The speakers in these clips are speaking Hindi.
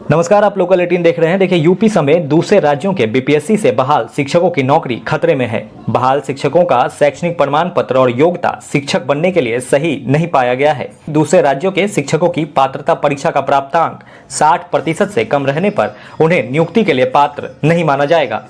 नमस्कार, आप लोकल 18 देख रहे हैं। देखिए, यूपी समेत दूसरे राज्यों के बीपीएससी से बहाल शिक्षकों की नौकरी खतरे में है। बहाल शिक्षकों का शैक्षणिक प्रमाण पत्र और योग्यता शिक्षक बनने के लिए सही नहीं पाया गया है। दूसरे राज्यों के शिक्षकों की पात्रता परीक्षा का प्राप्तांक 60% से कम रहने पर उन्हें नियुक्ति के लिए पात्र नहीं माना जाएगा,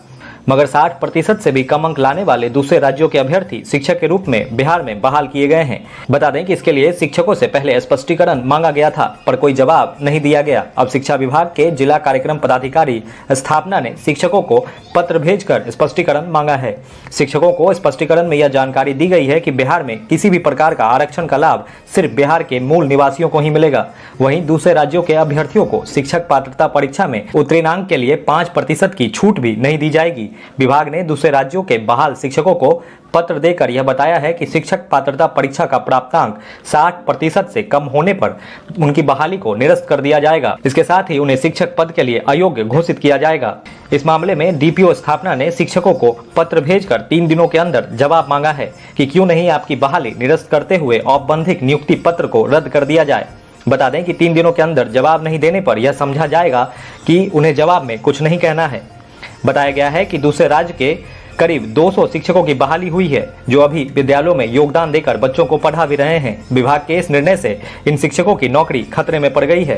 मगर 60% से भी कम अंक लाने वाले दूसरे राज्यों के अभ्यर्थी शिक्षक के रूप में बिहार में बहाल किए गए हैं। बता दें कि इसके लिए शिक्षकों से पहले स्पष्टीकरण मांगा गया था, पर कोई जवाब नहीं दिया गया। अब शिक्षा विभाग के जिला कार्यक्रम पदाधिकारी स्थापना ने शिक्षकों को पत्र भेजकर स्पष्टीकरण मांगा है। शिक्षकों को स्पष्टीकरण में यह जानकारी दी गई है कि बिहार में किसी भी प्रकार का आरक्षण का लाभ सिर्फ बिहार के मूल निवासियों को ही मिलेगा। वहीं दूसरे राज्यों के अभ्यर्थियों को शिक्षक पात्रता परीक्षा में उत्तीर्णांक के लिए 5% की छूट भी नहीं दी जाएगी। विभाग ने दूसरे राज्यों के बहाल शिक्षकों को पत्र देकर यह बताया है कि शिक्षक पात्रता परीक्षा का प्राप्तांक 60% से कम होने पर उनकी बहाली को निरस्त कर दिया जाएगा। इसके साथ ही उन्हें शिक्षक पद के लिए अयोग्य घोषित किया जाएगा। इस मामले में डीपीओ स्थापना ने शिक्षकों को पत्र भेजकर 3 दिनों के अंदर जवाब मांगा है कि क्यों नहीं आपकी बहाली निरस्त करते हुए औपबंधिक नियुक्ति पत्र को रद्द कर दिया जाए। बता दें कि 3 दिनों के अंदर जवाब नहीं देने पर यह समझा जाएगा कि उन्हें जवाब में कुछ नहीं कहना है। बताया गया है कि दूसरे राज्य के करीब 200 शिक्षकों की बहाली हुई है, जो अभी विद्यालयों में योगदान देकर बच्चों को पढ़ा भी रहे हैं। विभाग के इस निर्णय से इन शिक्षकों की नौकरी खतरे में पड़ गई है।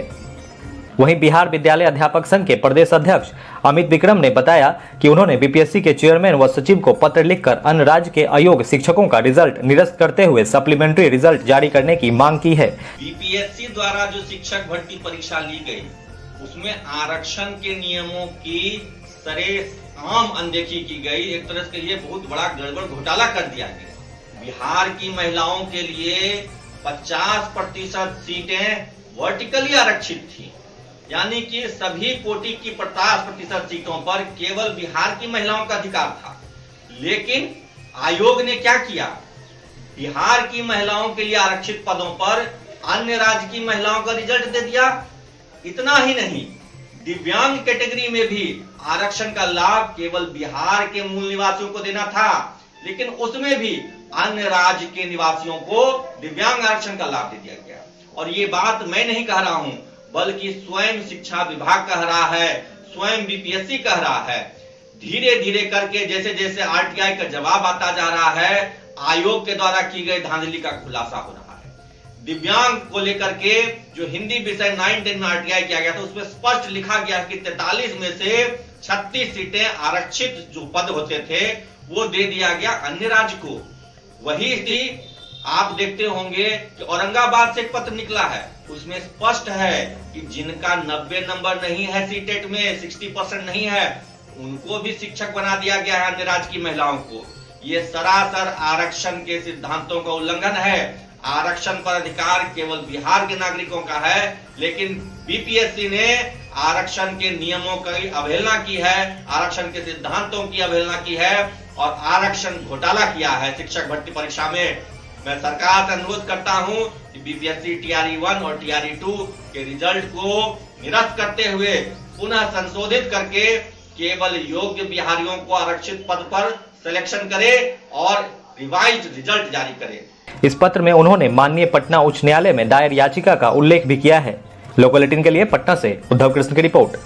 वहीं बिहार विद्यालय अध्यापक संघ के प्रदेश अध्यक्ष अमित विक्रम ने बताया कि उन्होंने बीपीएससी के चेयरमैन व सचिव को पत्र लिखकर अन्य राज्य के अयोग्य शिक्षकों का रिजल्ट निरस्त करते हुए सप्लीमेंट्री रिजल्ट जारी करने की मांग की है। बीपीएससी द्वारा जो शिक्षक भर्ती परीक्षा ली गई, उसमें आरक्षण के नियमों की सरेआम अनदेखी की गई। एक तरह से ये बहुत बड़ा गड़बड़ घोटाला कर दिया गया। बिहार की महिलाओं के लिए 50% सीटें वर्टिकली आरक्षित थी, यानी कि सभी कोटि की 50% सीटों पर केवल बिहार की महिलाओं का अधिकार था। लेकिन आयोग ने क्या किया, बिहार की महिलाओं के लिए आरक्षित पदों पर अन्य राज्य की महिलाओं का रिजल्ट दे दिया। इतना ही नहीं, दिव्यांग कैटेगरी में भी आरक्षण का लाभ केवल बिहार के मूल निवासियों को देना था, लेकिन उसमें भी अन्य राज्य के निवासियों को दिव्यांग आरक्षण का लाभ दे दिया गया। और ये बात मैं नहीं कह रहा हूं, बल्कि स्वयं शिक्षा विभाग कह रहा है, स्वयं बीपीएससी कह रहा है। धीरे धीरे करके जैसे जैसे आरटीआई का जवाब आता जा रहा है, आयोग के द्वारा की गई धांधली का खुलासा हो रहा है। दिव्यांग को लेकर के जो हिंदी विषय 9-10 में आरटीआई किया गया था, उसमें स्पष्ट लिखा गया कि 43 में से 36 सीटें आरक्षित जो पद होते थे वो दे दिया गया अन्य राज्य को। वही स्थिति आप देखते होंगे कि औरंगाबाद से एक पत्र निकला है, उसमें स्पष्ट है कि जिनका 90 नंबर नहीं है सीटेट में, 60% नहीं है, उनको भी शिक्षक बना दिया गया है अन्य राज्य की महिलाओं को। ये सरासर आरक्षण के सिद्धांतों का उल्लंघन है। आरक्षण पर अधिकार केवल बिहार के नागरिकों का है, लेकिन बीपीएससी ने आरक्षण के नियमों की अवहेलना की है, आरक्षण के सिद्धांतों की अवहेलना की है और आरक्षण घोटाला किया है शिक्षक भर्ती परीक्षा में। मैं सरकार से अनुरोध करता हूं कि बीपीएससी टीआरई 1 और टीआरई 2 के रिजल्ट को निरस्त करते हुए पुनः संशोधित करके केवल योग्य बिहारियों को आरक्षित पद पर सिलेक्शन करे और रिवाइज्ड रिजल्ट जारी करे। इस पत्र में उन्होंने माननीय पटना उच्च न्यायालय में दायर याचिका का उल्लेख भी किया है। लोकल 18 के लिए पटना से उद्धव कृष्ण की रिपोर्ट।